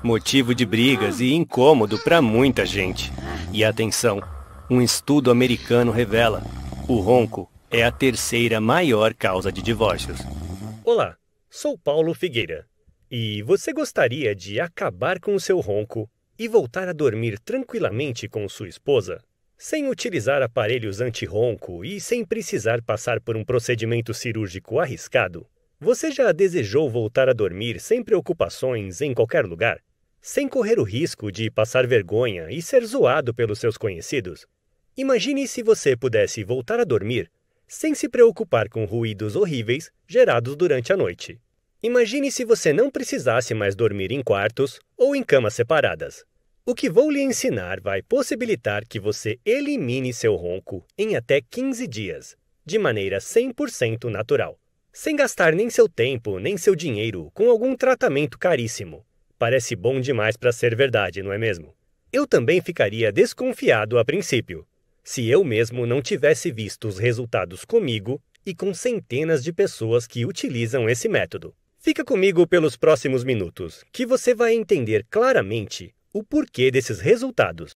motivo de brigas e incômodo para muita gente. E atenção, um estudo americano revela: o ronco é a terceira maior causa de divórcios. Olá, sou Paulo Figueira. E você gostaria de acabar com o seu ronco e voltar a dormir tranquilamente com sua esposa? Sem utilizar aparelhos anti-ronco e sem precisar passar por um procedimento cirúrgico arriscado? Você já desejou voltar a dormir sem preocupações em qualquer lugar? Sem correr o risco de passar vergonha e ser zoado pelos seus conhecidos? Imagine se você pudesse voltar a dormir sem se preocupar com ruídos horríveis gerados durante a noite. Imagine se você não precisasse mais dormir em quartos ou em camas separadas. O que vou lhe ensinar vai possibilitar que você elimine seu ronco em até 15 dias, de maneira 100% natural, sem gastar nem seu tempo nem seu dinheiro com algum tratamento caríssimo. Parece bom demais para ser verdade, não é mesmo? Eu também ficaria desconfiado a princípio, se eu mesmo não tivesse visto os resultados comigo e com centenas de pessoas que utilizam esse método. Fica comigo pelos próximos minutos, que você vai entender claramente o porquê desses resultados.